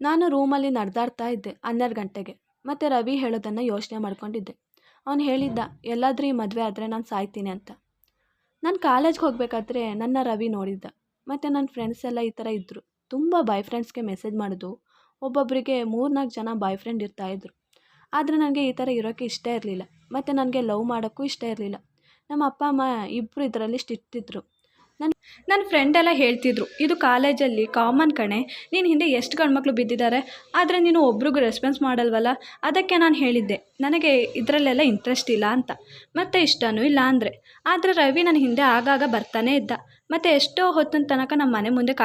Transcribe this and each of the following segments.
ನಾನು ರೂಮಲ್ಲಿ ನಡೆದಾಡ್ತಾ ಇದ್ದೆ 12 ಗಂಟೆಗೆ. ಮತ್ತು ರವಿ ಹೇಳೋದನ್ನು ಯೋಚನೆ ಮಾಡ್ಕೊಂಡಿದ್ದೆ. ಅವನು ಹೇಳಿದ್ದ, ಎಲ್ಲಾದರೂ ಈ ಮದುವೆ ಆದರೆ ನಾನು ಸಾಯ್ತೀನಿ ಅಂತ. ನಾನು ಕಾಲೇಜ್ಗೆ ಹೋಗಬೇಕಾದ್ರೆ ನನ್ನ ರವಿ ನೋಡಿದ್ದ. ಮತ್ತು ನನ್ನ ಫ್ರೆಂಡ್ಸ್ ಎಲ್ಲ ಈ ಥರ ಇದ್ದರು. ತುಂಬ ಬಾಯ್ ಫ್ರೆಂಡ್ಸ್ಗೆ ಮೆಸೇಜ್ ಮಾಡೋದು. ಒಬ್ಬೊಬ್ಬರಿಗೆ 3-4 ಜನ ಬಾಯ್ ಫ್ರೆಂಡ್ ಇರ್ತಾಯಿದ್ರು. ಆದರೆ ನನಗೆ ಈ ಥರ ಇರೋಕ್ಕೆ ಇಷ್ಟ ಇರಲಿಲ್ಲ. ಮತ್ತು ನನಗೆ ಲವ್ ಮಾಡೋಕ್ಕೂ ಇಷ್ಟ ಇರಲಿಲ್ಲ. ನಮ್ಮ ಅಪ್ಪ ಅಮ್ಮ ಇಬ್ಬರು ಇದರಲ್ಲಿ ಸ್ಟ್ರಿಕ್ಟ್ ಇದ್ದರು. ನನ್ನ ಫ್ರೆಂಡೆಲ್ಲ ಹೇಳ್ತಿದ್ರು, ಇದು ಕಾಲೇಜಲ್ಲಿ ಕಾಮನ್ ಕಣೆ, ನೀನು ಹಿಂದೆ ಎಷ್ಟು ಗಂಡ್ಮಕ್ಳು ಬಿದ್ದಿದ್ದಾರೆ, ಆದರೆ ನೀನು ಒಬ್ರಿಗೂ ರೆಸ್ಪಾನ್ಸ್ ಮಾಡಲ್ವಲ್ಲ. ಅದಕ್ಕೆ ನಾನು ಹೇಳಿದ್ದೆ ನನಗೆ ಇದರಲ್ಲೆಲ್ಲ ಇಂಟ್ರೆಸ್ಟ್ ಇಲ್ಲ ಅಂತ, ಮತ್ತು ಇಷ್ಟನೂ ಇಲ್ಲ ಅಂದರೆ. ಆದರೆ ರವಿ ನನ್ನ ಹಿಂದೆ ಆಗಾಗ ಬರ್ತಾನೇ ಇದ್ದ. ಮತ್ತು ಎಷ್ಟೋ ಹೊತ್ತಿನ ತನಕ ನಮ್ಮ ಮನೆ ಮುಂದೆ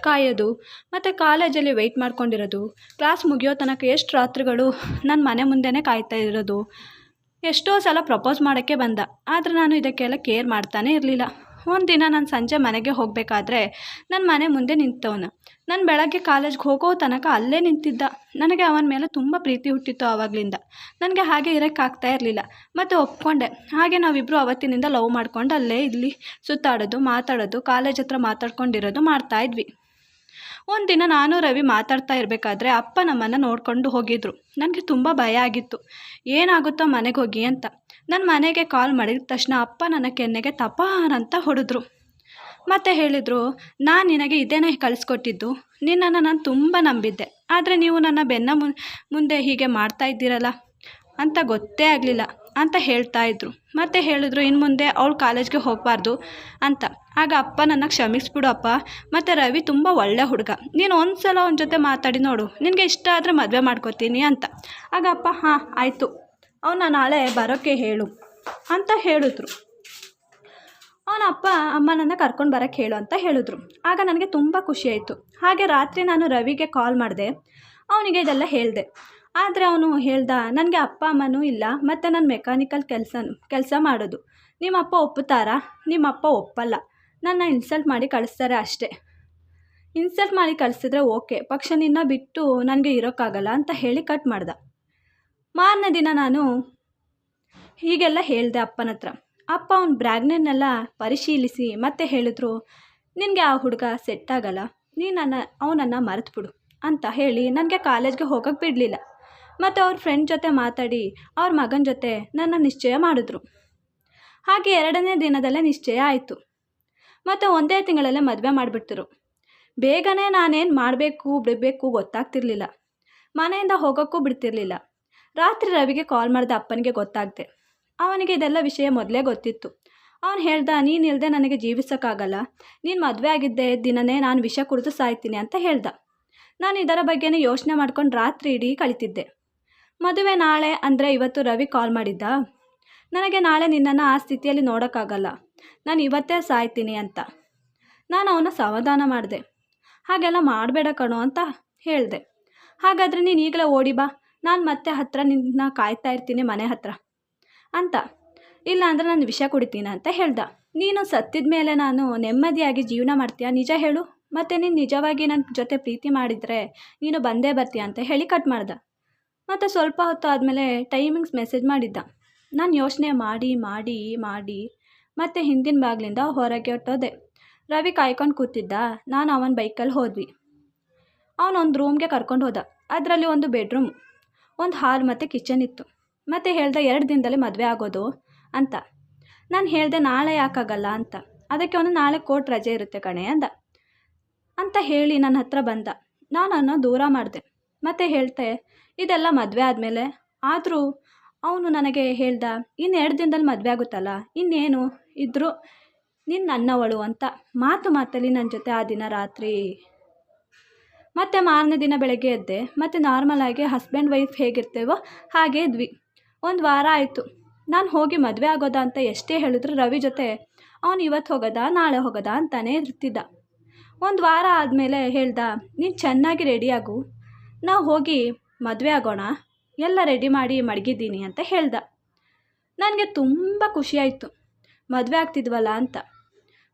ಕಾಯೋದು, ಮತ್ತು ಕಾಲೇಜಲ್ಲಿ ವೆಯ್ಟ್ ಮಾಡ್ಕೊಂಡಿರೋದು, ಕ್ಲಾಸ್ ಮುಗಿಯೋ ತನಕ ಎಷ್ಟು ರಾತ್ರಿಗಳು ನನ್ನ ಮನೆ ಮುಂದೆನೇ ಕಾಯ್ತಾ ಇರೋದು. ಎಷ್ಟೋ ಸಲ ಪ್ರಪೋಸ್ ಮಾಡೋಕ್ಕೆ ಬಂದ. ಆದರೆ ನಾನು ಇದಕ್ಕೆಲ್ಲ ಕೇರ್ ಮಾಡ್ತಾನೇ ಇರಲಿಲ್ಲ. ಒಂದಿನ ನಾನು ಸಂಜೆ ಮನೆಗೆ ಹೋಗಬೇಕಾದ್ರೆ ನನ್ನ ಮನೆ ಮುಂದೆ ನಿಂತವನು. ನಾನು ಬೆಳಗ್ಗೆ ಕಾಲೇಜ್ಗೆ ಹೋಗೋ ತನಕ ಅಲ್ಲೇ ನಿಂತಿದ್ದ. ನನಗೆ ಅವನ ಮೇಲೆ ತುಂಬ ಪ್ರೀತಿ ಹುಟ್ಟಿತ್ತು ಆವಾಗಲಿಂದ. ನನಗೆ ಹಾಗೆ ಇರೋಕ್ಕಾಗ್ತಾ ಇರಲಿಲ್ಲ. ಮತ್ತು ಒಪ್ಕೊಂಡೆ. ಹಾಗೆ ನಾವಿಬ್ಬರು ಅವತ್ತಿನಿಂದ ಲವ್ ಮಾಡ್ಕೊಂಡು ಅಲ್ಲೇ ಇಲ್ಲಿ ಸುತ್ತಾಡೋದು, ಮಾತಾಡೋದು, ಕಾಲೇಜ್ ಹತ್ರ ಮಾತಾಡ್ಕೊಂಡಿರೋದು ಮಾಡ್ತಾಯಿದ್ವಿ. ಒಂದಿನ ನಾನು ರವಿ ಮಾತಾಡ್ತಾ ಇರಬೇಕಾದ್ರೆ ಅಪ್ಪ ನಮ್ಮನ್ನು ನೋಡ್ಕೊಂಡು ಹೋಗಿದ್ರು. ನನಗೆ ತುಂಬ ಭಯ ಆಗಿತ್ತು, ಏನಾಗುತ್ತೋ ಮನೆಗೆ ಹೋಗಿ ಅಂತ. ನನ್ನ ಮನೆಗೆ ಕಾಲ್ ಮಾಡಿದ ತಕ್ಷಣ ಅಪ್ಪ ನನ್ನ ಕೆನ್ನೆಗೆ ತಪಾರ್ ಅಂತ ಹೊಡೆದ್ರು. ಮತ್ತು ಹೇಳಿದರು, ನಾನು ನಿನಗೆ ಇದೇನೇ ಕಳಿಸ್ಕೊಟ್ಟಿದ್ದು, ನಿನ್ನನ್ನು ನಾನು ತುಂಬ ನಂಬಿದ್ದೆ. ಆದರೆ ನೀವು ನನ್ನ ಬೆನ್ನ ಮುಂದೆ ಹೀಗೆ ಮಾಡ್ತಾ ಇದ್ದೀರಲ್ಲ ಅಂತ ಗೊತ್ತೇ ಆಗಲಿಲ್ಲ ಅಂತ ಹೇಳ್ತಾಯಿದ್ರು. ಮತ್ತು ಹೇಳಿದ್ರು, ಇನ್ನು ಮುಂದೆ ಅವಳು ಕಾಲೇಜ್ಗೆ ಹೋಗಬಾರ್ದು ಅಂತ. ಆಗ ಅಪ್ಪ ನನ್ನ ಕ್ಷಮಿಸ್ಬಿಡು ಅಪ್ಪ, ಮತ್ತು ರವಿ ತುಂಬ ಒಳ್ಳೆ ಹುಡುಗ, ನೀನು ಒಂದು ಸಲ ಅವನ ಜೊತೆ ಮಾತಾಡಿ ನೋಡು, ನಿನಗೆ ಇಷ್ಟ ಆದರೆ ಮದುವೆ ಮಾಡ್ಕೋತೀನಿ ಅಂತ. ಆಗ ಅಪ್ಪ ಹಾಂ ಆಯಿತು, ಅವನ ನಾಳೆ ಬರೋಕ್ಕೆ ಹೇಳು ಅಂತ ಹೇಳಿದ್ರು. ಅವನ ಅಪ್ಪ ಅಮ್ಮನನ್ನು ಕರ್ಕೊಂಡು ಬರೋಕ್ಕೆ ಹೇಳು ಅಂತ ಹೇಳಿದ್ರು. ಆಗ ನನಗೆ ತುಂಬ ಖುಷಿಯಾಯಿತು. ಹಾಗೆ ರಾತ್ರಿ ನಾನು ರವಿಗೆ ಕಾಲ್ ಮಾಡಿದೆ, ಅವನಿಗೆ ಇದೆಲ್ಲ ಹೇಳಿದೆ. ಆದರೆ ಅವನು ಹೇಳ್ದ, ನನಗೆ ಅಪ್ಪ ಅಮ್ಮನೂ ಇಲ್ಲ, ಮತ್ತು ನಾನು ಮೆಕ್ಯಾನಿಕಲ್ ಕೆಲಸ ಮಾಡೋದು. ನಿಮ್ಮಪ್ಪ ಒಪ್ಪುತ್ತಾರಾ? ನಿಮ್ಮಪ್ಪ ಒಪ್ಪಲ್ಲ, ನನ್ನ ಇನ್ಸಲ್ಟ್ ಮಾಡಿ ಕಳಿಸ್ತಾರೆ ಅಷ್ಟೇ. ಇನ್ಸಲ್ಟ್ ಮಾಡಿ ಕಳಿಸಿದ್ರೆ ಓಕೆ, ಪಕ್ಷ ನಿನ್ನ ಬಿಟ್ಟು ನನಗೆ ಇರೋಕ್ಕಾಗಲ್ಲ ಅಂತ ಹೇಳಿ ಕಟ್ ಮಾಡ್ದ. ಮಾರನೇ ದಿನ ನಾನು ಹೀಗೆಲ್ಲ ಹೇಳಿದೆ ಅಪ್ಪನ ಹತ್ರ. ಅಪ್ಪ ಅವ್ನ ಬ್ಯಾಗ್ನೆಲ್ಲ ಪರಿಶೀಲಿಸಿ ಮತ್ತೆ ಹೇಳಿದ್ರು, ನಿನಗೆ ಆ ಹುಡುಗ ಸೆಟ್ ಆಗಲ್ಲ, ಅವನನ್ನು ಮರೆತುಬಿಡು ಅಂತ ಹೇಳಿ ನನಗೆ ಕಾಲೇಜ್ಗೆ ಹೋಗೋಕ್ಕೆ ಬಿಡಲಿಲ್ಲ. ಮತ್ತು ಅವ್ರ ಫ್ರೆಂಡ್ ಜೊತೆ ಮಾತಾಡಿ ಅವ್ರ ಮಗನ ಜೊತೆ ನನ್ನ ನಿಶ್ಚಯ ಮಾಡಿದ್ರು. ಹಾಗೆ 2ನೇ ದಿನದಲ್ಲೇ ನಿಶ್ಚಯ ಆಯಿತು. ಮತ್ತು 1 ತಿಂಗಳಲ್ಲೇ ಮದುವೆ ಮಾಡಿಬಿಡ್ತರು. ಬೇಗನೆ ನಾನೇನು ಮಾಡಬೇಕು ಬಿಡಬೇಕು ಗೊತ್ತಾಗ್ತಿರ್ಲಿಲ್ಲ. ಮನೆಯಿಂದ ಹೋಗೋಕ್ಕೂ ಬಿಡ್ತಿರ್ಲಿಲ್ಲ. ರಾತ್ರಿ ರವಿಗೆ ಕಾಲ್ ಮಾಡಿದ ಅಪ್ಪನಿಗೆ ಗೊತ್ತಾಗ್ದೆ. ಅವನಿಗೆ ಇದೆಲ್ಲ ವಿಷಯ ಮೊದಲೇ ಗೊತ್ತಿತ್ತು. ಅವನು ಹೇಳ್ದ, ನೀನು ಇಲ್ಲದೆ ನನಗೆ ಜೀವಿಸೋಕ್ಕಾಗಲ್ಲ, ನೀನು ಮದುವೆ ಆಗಿದ್ದೆ ದಿನವೇ ನಾನು ವಿಷ ಕುಡಿದು ಸಾಯ್ತೀನಿ ಅಂತ ಹೇಳ್ದ. ನಾನು ಇದರ ಬಗ್ಗೆನೇ ಯೋಚನೆ ಮಾಡ್ಕೊಂಡು ರಾತ್ರಿ ಇಡೀ ಕಳಿತಿದ್ದೆ. ಮದುವೆ ನಾಳೆ ಅಂದರೆ ಇವತ್ತು ರವಿ ಕಾಲ್ ಮಾಡಿದ್ದ, ನನಗೆ ನಾಳೆ ನಿನ್ನನ್ನು ಆ ಸ್ಥಿತಿಯಲ್ಲಿ ನೋಡೋಕ್ಕಾಗಲ್ಲ, ನಾನು ಇವತ್ತೇ ಸಾಯ್ತೀನಿ ಅಂತ. ನಾನು ಅವನ ಸಮಾಧಾನ ಮಾಡಿದೆ. ಹಾಗೆಲ್ಲ ಮಾಡಬೇಡ ಕಣೋ ಅಂತ ಹೇಳಿದೆ. ಹಾಗಾದರೆ ನೀನು ಈಗಲೇ ಓಡಿ ಬಾ, ನಾನು ಮತ್ತೆ ಹತ್ತಿರ ನಿನ್ನ ಕಾಯ್ತಾ ಇರ್ತೀನಿ ಮನೆ ಹತ್ತಿರ ಅಂತ. ಇಲ್ಲ ಅಂದರೆ ನಾನು ವಿಷ ಕುಡಿತೀನಿ ಅಂತ ಹೇಳ್ದ. ನೀನು ಸತ್ತಿದ ಮೇಲೆ ನಾನು ನೆಮ್ಮದಿಯಾಗಿ ಜೀವನ ಮಾಡ್ತೀಯಾ, ನಿಜ ಹೇಳು, ಮತ್ತು ನೀನು ನಿಜವಾಗಿ ನನ್ನ ಜೊತೆ ಪ್ರೀತಿ ಮಾಡಿದರೆ ನೀನು ಬಂದೇ ಬರ್ತೀಯ ಅಂತ ಹೇಳಿ ಕಟ್ ಮಾಡ್ದ. ಮತ್ತು ಸ್ವಲ್ಪ ಹೊತ್ತು ಆದಮೇಲೆ ಟೈಮಿಂಗ್ಸ್ ಮೆಸೇಜ್ ಮಾಡಿದ್ದ. ನಾನು ಯೋಚನೆ ಮಾಡಿ ಮಾಡಿ ಮಾಡಿ ಮತ್ತು ಹಿಂದಿನ ಬಾಗಿಲಿಂದ ಹೊರಗೆ ಹೊಟ್ಟೋದೆ. ರವಿ ಕಾಯ್ಕೊಂಡು ಕೂತಿದ್ದ. ನಾನು ಅವನ ಬೈಕಲ್ಲಿ ಹೋದ್ವಿ. ಅವನೊಂದು ರೂಮ್ಗೆ ಕರ್ಕೊಂಡು ಹೋದ. ಅದರಲ್ಲಿ ಒಂದು ಬೆಡ್ರೂಮ್, ಒಂದು ಹಾಲ್ ಮತ್ತು ಕಿಚನ್ ಇತ್ತು. ಮತ್ತು ಹೇಳ್ದ, 2 ದಿನದಲ್ಲೇ ಮದುವೆ ಆಗೋದು ಅಂತ. ನಾನು ಹೇಳಿದೆ, ನಾಳೆ ಯಾಕಾಗಲ್ಲ ಅಂತ. ಅದಕ್ಕೆ ಅವನು ನಾಳೆ ಕೋರ್ಟ್ ರಜೆ ಇರುತ್ತೆ ಕಣೆ ಅಂತ ಹೇಳಿ ನನ್ನ ಹತ್ರ ಬಂದ. ನಾನು ದೂರ ಮಾಡಿದೆ. ಮತ್ತು ಹೇಳ್ತೆ, ಇದೆಲ್ಲ ಮದುವೆ ಆದಮೇಲೆ. ಆದರೂ ಅವನು ನನಗೆ ಹೇಳ್ದ, ಇನ್ನು 2 ದಿನದಲ್ಲಿ ಮದುವೆ ಆಗುತ್ತಲ್ಲ, ಇನ್ನೇನು ಇದ್ದರೂ ನೀನು ನನ್ನವಳು ಅಂತ ಮಾತಲ್ಲಿ ನನ್ನ ಜೊತೆ ಆ ದಿನ ರಾತ್ರಿ. ಮತ್ತು ಮಾರನೇ ದಿನ ಬೆಳಗ್ಗೆ ಎದ್ದೆ. ಮತ್ತು ನಾರ್ಮಲಾಗಿ ಹಸ್ಬೆಂಡ್ ವೈಫ್ ಹೇಗಿರ್ತೇವೋ ಹಾಗೆ ಇದ್ವಿ. 1 ವಾರ ಆಯಿತು. ನಾನು ಹೋಗಿ ಮದುವೆ ಆಗೋದಾ ಅಂತ ಎಷ್ಟೇ ಹೇಳಿದ್ರು ರವಿ ಜೊತೆ ಅವನು ಇವತ್ತು ಹೋಗೋದಾ ನಾಳೆ ಹೋಗೋದಾ ಅಂತಾನೆ ಇರ್ತಿದ್ದ. 1 ವಾರ ಆದಮೇಲೆ ಹೇಳ್ದ, ನೀನು ಚೆನ್ನಾಗಿ ರೆಡಿಯಾಗು, ನಾವು ಹೋಗಿ ಮದುವೆ ಆಗೋಣ, ಎಲ್ಲ ರೆಡಿ ಮಾಡಿ ಮಡಗಿದ್ದೀನಿ ಅಂತ ಹೇಳ್ದ. ನನಗೆ ತುಂಬ ಖುಷಿಯಾಯಿತು, ಮದುವೆ ಆಗ್ತಿದ್ವಲ್ಲ ಅಂತ.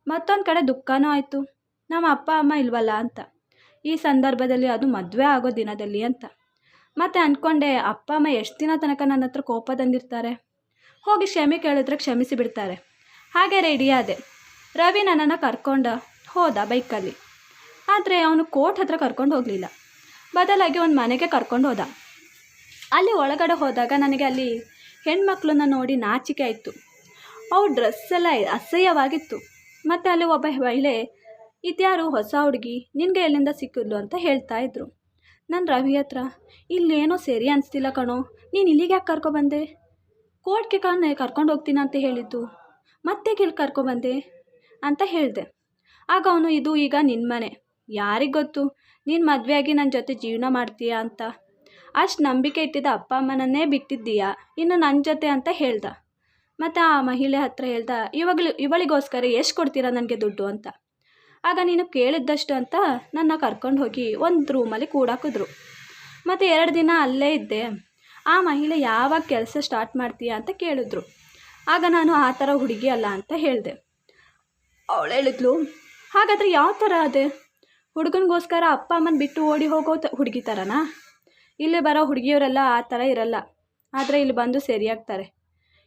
ಮತ್ತೊಂದು ಕಡೆ ದುಃಖನೂ ಆಯಿತು, ನಮ್ಮ ಅಪ್ಪ ಅಮ್ಮ ಇಲ್ವಲ್ಲ ಅಂತ, ಈ ಸಂದರ್ಭದಲ್ಲಿ, ಅದು ಮದುವೆ ಆಗೋ ದಿನದಲ್ಲಿ ಅಂತ. ಮತ್ತು ಅಂದ್ಕೊಂಡೆ, ಅಪ್ಪ ಅಮ್ಮ ಎಷ್ಟು ದಿನ ತನಕ ನನ್ನ ಹತ್ರ ಕೋಪದಂದಿರ್ತಾರೆ, ಹೋಗಿ ಕ್ಷಮೆ ಕೇಳಿದ್ರೆ ಕ್ಷಮಿಸಿ ಬಿಡ್ತಾರೆ. ಹಾಗೆ ರೆಡಿಯಾದೆ. ರವಿ ನನ್ನನ್ನು ಕರ್ಕೊಂಡು ಹೋದ ಬೈಕಲ್ಲಿ. ಆದರೆ ಅವನು ಕೋರ್ಟ್ ಹತ್ರ ಕರ್ಕೊಂಡು ಹೋಗಲಿಲ್ಲ. ಬದಲಾಗಿ ಒಂದು ಮನೆಗೆ ಕರ್ಕೊಂಡು ಹೋದ. ಅಲ್ಲಿ ಒಳಗಡೆ ಹೋದಾಗ ನನಗೆ ಅಲ್ಲಿ ಹೆಣ್ಮಕ್ಳನ್ನ ನೋಡಿ ನಾಚಿಕೆ ಆಯಿತು. ಅವ್ರ ಡ್ರೆಸ್ಸೆಲ್ಲ ಅಸಹ್ಯವಾಗಿತ್ತು. ಮತ್ತು ಅಲ್ಲಿ ಒಬ್ಬ ಮಹಿಳೆ, ಇದ್ಯಾರು ಹೊಸ ಹುಡುಗಿ, ನಿನಗೆ ಎಲ್ಲಿಂದ ಸಿಕ್ಕಿದ್ಲು ಅಂತ ಹೇಳ್ತಾ ಇದ್ರು. ನಾನು ರವಿ ಹತ್ರ, ಇಲ್ಲೇನೋ ಸರಿ ಅನಿಸ್ತಿಲ್ಲ ಕಣೋ, ನೀನು ಇಲ್ಲಿಗೆ ಯಾಕೆ ಕರ್ಕೊಬಂದೆ? ಕೋರ್ಟ್ಗೆ ಕರ್ಕೊಂಡು ಹೋಗ್ತೀನಿ ಅಂತ ಹೇಳಿದ್ದು, ಮತ್ತೆ ಇಲ್ಲಿ ಕರ್ಕೊಬಂದೆ ಅಂತ ಹೇಳಿದೆ. ಆಗ ಅವನು, ಇದು ಈಗ ನಿನ್ನ ಮನೆ, ಯಾರಿಗೆ ಗೊತ್ತು ನೀನು ಮದುವೆಯಾಗಿ ನನ್ನ ಜೊತೆ ಜೀವನ ಮಾಡ್ತೀಯಾ ಅಂತ. ಅಷ್ಟು ನಂಬಿಕೆ ಇಟ್ಟಿದ್ದ ಅಪ್ಪ ಅಮ್ಮನನ್ನೇ ಬಿಟ್ಟಿದ್ದೀಯಾ, ಇನ್ನು ನನ್ನ ಜೊತೆ ಅಂತ ಹೇಳ್ದ. ಮತ್ತು ಆ ಮಹಿಳೆ ಹತ್ರ ಹೇಳ್ದ, ಇವಳಿಗೋಸ್ಕರ ಎಷ್ಟು ಕೊಡ್ತೀರಾ ನನಗೆ ದುಡ್ಡು ಅಂತ. ಆಗ ನೀನು ಕೇಳಿದ್ದಷ್ಟು ಅಂತ ನನ್ನ ಕರ್ಕೊಂಡು ಹೋಗಿ ಒಂದು ರೂಮಲ್ಲಿ ಕೂಡಾಕಿದ್ರು. ಮತ್ತು 2 ದಿನ ಅಲ್ಲೇ ಇದ್ದೆ. ಆ ಮಹಿಳೆ ಯಾವಾಗ ಕೆಲಸ ಸ್ಟಾರ್ಟ್ ಮಾಡ್ತೀಯಾ ಅಂತ ಕೇಳಿದ್ರು. ಆಗ ನಾನು ಆ ಥರ ಹುಡುಗಿ ಅಲ್ಲ ಅಂತ ಹೇಳಿದೆ. ಅವಳು ಹೇಳಿದ್ಲು, ಹಾಗಾದರೆ ಯಾವ ಥರ ಅದೇ? ಹುಡುಗನಿಗೋಸ್ಕರ ಅಪ್ಪ ಅಮ್ಮನ ಬಿಟ್ಟು ಓಡಿ ಹೋಗೋ ಹುಡುಗಿ ಥರನಾ? ಇಲ್ಲಿ ಬರೋ ಹುಡುಗಿಯವರೆಲ್ಲ ಆ ಥರ ಇರಲ್ಲ, ಆದರೆ ಇಲ್ಲಿ ಬಂದು ಸರಿಯಾಗ್ತಾರೆ.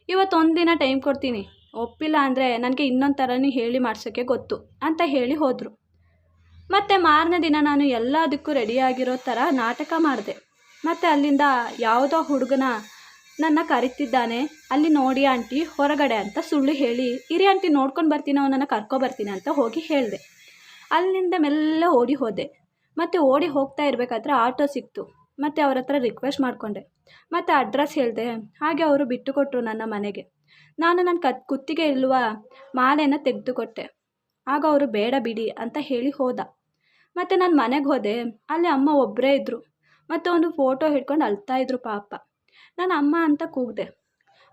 ಇವತ್ತೊಂದು ದಿನ ಟೈಮ್ ಕೊಡ್ತೀನಿ, ಒಪ್ಪಿಲ್ಲ ಅಂದರೆ ನನಗೆ ಇನ್ನೊಂದು ಥರನೇ ಹೇಳಿ ಮಾಡ್ಸೋಕ್ಕೆ ಗೊತ್ತು ಅಂತ ಹೇಳಿ ಹೋದರು. ಮತ್ತು ಮಾರನೇ ದಿನ ನಾನು ಎಲ್ಲದಕ್ಕೂ ರೆಡಿಯಾಗಿರೋ ಥರ ನಾಟಕ ಮಾಡಿದೆ. ಮತ್ತು ಅಲ್ಲಿಂದ ಯಾವುದೋ ಹುಡುಗನ ನನ್ನ ಕರಿತಿದ್ದಾನೆ, ಅಲ್ಲಿ ನೋಡಿ ಆಂಟಿ ಹೊರಗಡೆ ಅಂತ ಸುಳ್ಳು ಹೇಳಿ, ಇರಿ ಆಂಟಿ ನೋಡ್ಕೊಂಡು ಬರ್ತೀನಿ, ಅವನನ್ನು ಕರ್ಕೊಬರ್ತೀನಿ ಅಂತ ಹೋಗಿ ಹೇಳಿದೆ. ಅಲ್ಲಿಂದ ಮೆಲ್ಲ ಓಡಿ ಹೋದೆ. ಮತ್ತು ಓಡಿ ಹೋಗ್ತಾ ಇರಬೇಕಾದ್ರೆ ಆಟೋ ಸಿಕ್ತು. ಮತ್ತು ಅವ್ರ ಹತ್ರ ರಿಕ್ವೆಸ್ಟ್ ಮಾಡಿಕೊಂಡೆ, ಮತ್ತು ಅಡ್ರೆಸ್ ಹೇಳಿದೆ. ಹಾಗೆ ಅವರು ಬಿಟ್ಟು ಕೊಟ್ಟರು ನನ್ನ ಮನೆಗೆ. ನಾನು ನನ್ನ ಕುತ್ತಿಗೆ ಇಲ್ಲುವ ಮಾಲೆಯನ್ನು ತೆಗೆದುಕೊಟ್ಟೆ. ಆಗ ಅವರು ಬೇಡ ಬಿಡಿ ಅಂತ ಹೇಳಿ ಹೋದ. ಮತ್ತು ನಾನು ಮನೆಗೆ ಹೋದೆ. ಅಲ್ಲಿ ಅಮ್ಮ ಒಬ್ಬರೇ ಇದ್ದರು. ಮತ್ತು ಒಂದು ಫೋಟೋ ಹಿಡ್ಕೊಂಡು ಅಳ್ತಾ ಇದ್ರು ಪಾಪ. ನಾನು ಅಮ್ಮ ಅಂತ ಕೂಗಿದೆ.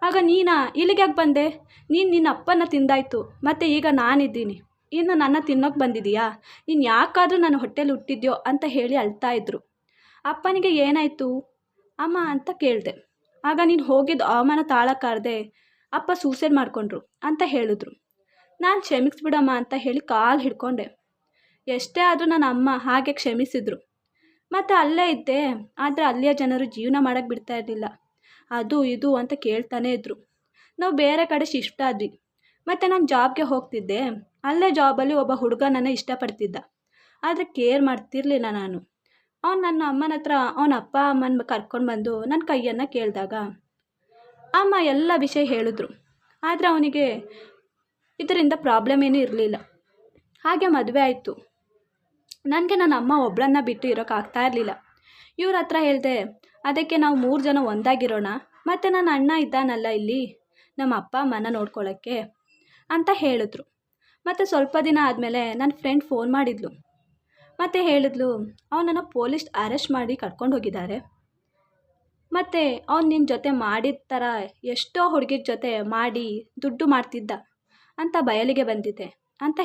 ಆಗ ನೀನಾ ಇಲ್ಲಿಗೆ ಯಾಕೆ ಬಂದೆ? ನೀನು ನಿನ್ನ ಅಪ್ಪನ ತಿಂದಾಯ್ತು, ಮತ್ತು ಈಗ ನಾನಿದ್ದೀನಿ, ಇನ್ನು ನನ್ನ ತಿನ್ನೋಕೆ ಬಂದಿದೀಯಾ? ನೀನು ಯಾಕಾದರೂ ನನ್ನ ಹೊಟ್ಟೆಲಿ ಹುಟ್ಟಿದ್ಯೋ ಅಂತ ಹೇಳಿ ಅಳ್ತಾ ಇದ್ರು. ಅಪ್ಪನಿಗೆ ಏನಾಯಿತು ಅಮ್ಮ ಅಂತ ಕೇಳಿದೆ. ಆಗ ನೀನು ಹೋಗಿದ್ದು ಅವಮಾನ ತಾಳಕ್ಕಾರದೆ ಅಪ್ಪ ಸೂಸೈಡ್ ಮಾಡಿಕೊಂಡ್ರು ಅಂತ ಹೇಳಿದ್ರು. ನಾನು ಕ್ಷಮಿಸ್ಬಿಡಮ್ಮ ಅಂತ ಹೇಳಿ ಕಾಲು ಹಿಡ್ಕೊಂಡೆ. ಎಷ್ಟೇ ಆದರೂ ನನ್ನ ಅಮ್ಮ ಹಾಗೆ ಕ್ಷಮಿಸಿದ್ರು. ಮತ್ತು ಅಲ್ಲೇ ಇದ್ದೆ, ಆದರೆ ಅಲ್ಲಿಯ ಜನರು ಜೀವನ ಮಾಡೋಕ್ಕೆ ಬಿಡ್ತಾ ಇರಲಿಲ್ಲ. ಅದು ಇದು ಅಂತ ಕೇಳ್ತಾನೇ ಇದ್ದರು. ನಾವು ಬೇರೆ ಕಡೆ ಶಿಫ್ಟ್ ಆದ್ವಿ. ಮತ್ತು ನಾನು ಜಾಬ್ಗೆ ಹೋಗ್ತಿದ್ದೆ. ಅಲ್ಲೇ ಜಾಬಲ್ಲಿ ಒಬ್ಬ ಹುಡುಗ ನನ್ನ ಇಷ್ಟಪಡ್ತಿದ್ದ, ಆದರೆ ಕೇರ್ ಮಾಡ್ತಿರ್ಲಿಲ್ಲ ನಾನು. ಅವನು ನನ್ನ ಅಮ್ಮನ ಹತ್ರ ಅವನ ಅಪ್ಪ ಅಮ್ಮನ ಕರ್ಕೊಂಡು ಬಂದು ನನ್ನ ಕೈಯನ್ನು ಕೇಳಿದಾಗ ಅಮ್ಮ ಎಲ್ಲ ವಿಷಯ ಹೇಳಿದ್ರು. ಆದರೆ ಅವನಿಗೆ ಇದರಿಂದ ಪ್ರಾಬ್ಲಮ್ ಏನೂ ಇರಲಿಲ್ಲ. ಹಾಗೆ ಮದುವೆ ಆಯಿತು. ನನಗೆ ನನ್ನ ಅಮ್ಮ ಒಬ್ಬಳನ್ನ ಬಿಟ್ಟು ಇರೋಕ್ಕಾಗ್ತಾ ಇರಲಿಲ್ಲ. ಇವ್ರ ಹತ್ರ ಹೇಳಿದೆ, ಅದಕ್ಕೆ ನಾವು 3 ಜನ ಒಂದಾಗಿರೋಣ, ಮತ್ತು ನನ್ನ ಅಣ್ಣ ಇದ್ದಾನಲ್ಲ ಇಲ್ಲಿ ನಮ್ಮ ಅಪ್ಪ ಅಮ್ಮನ ನೋಡ್ಕೊಳ್ಳೋಕ್ಕೆ ಅಂತ ಹೇಳಿದ್ರು. ಮತ್ತು ಸ್ವಲ್ಪ ದಿನ ಆದಮೇಲೆ ನನ್ನ ಫ್ರೆಂಡ್ ಫೋನ್ ಮಾಡಿದ್ಲು. ಮತ್ತು ಹೇಳಿದ್ಲು, ಅವನನ್ನು ಪೊಲೀಸ್ ಅರೆಸ್ಟ್ ಮಾಡಿ ಕರ್ಕೊಂಡು ಹೋಗಿದ್ದಾರೆ, ಮತ್ತು ಅವ್ನು ನಿನ್ನ ಜೊತೆ ಮಾಡಿದ ಥರ ಎಷ್ಟೋ ಹುಡುಗಿರ ಜೊತೆ ಮಾಡಿ ದುಡ್ಡು ಮಾಡ್ತಿದ್ದ ಅಂತ ಬಯಲಿಗೆ ಬಂದಿದೆ ಅಂತ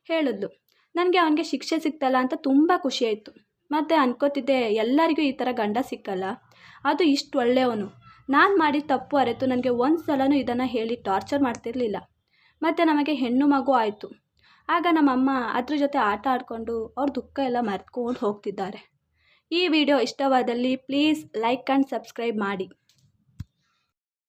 ಹೇಳಿದ್ಲು. ನನಗೆ ಅವನಿಗೆ ಶಿಕ್ಷೆ ಸಿಕ್ತಲ್ಲ ಅಂತ ತುಂಬ ಖುಷಿಯಾಯಿತು. ಮತ್ತು ಅನ್ಕೋತಿದ್ದೆ, ಎಲ್ಲರಿಗೂ ಈ ಥರ ಗಂಡ ಸಿಕ್ಕಲ್ಲ, ಅದು ಇಷ್ಟು ಒಳ್ಳೆಯವನು. ನಾನು ಮಾಡಿದ ತಪ್ಪು ಅರಿತು ನನಗೆ ಒಂದು ಸಲನೂ ಇದನ್ನು ಹೇಳಿ ಟಾರ್ಚರ್ ಮಾಡ್ತಿರಲಿಲ್ಲ. ಮತ್ತು ನಮಗೆ ಹೆಣ್ಣು ಮಗು ಆಯಿತು. ಆಗ ನಮ್ಮಮ್ಮ ಅದ್ರ ಜೊತೆ ಆಟ ಆಡಿಕೊಂಡು ಅವ್ರ ದುಃಖ ಎಲ್ಲ ಮರೆತ್ಕೊಂಡು ಹೋಗ್ತಿದ್ದಾರೆ. ಈ ವಿಡಿಯೋ ಇಷ್ಟವಾದಲ್ಲಿ ಪ್ಲೀಸ್ ಲೈಕ್ ಆ್ಯಂಡ್ ಸಬ್ಸ್ಕ್ರೈಬ್ ಮಾಡಿ.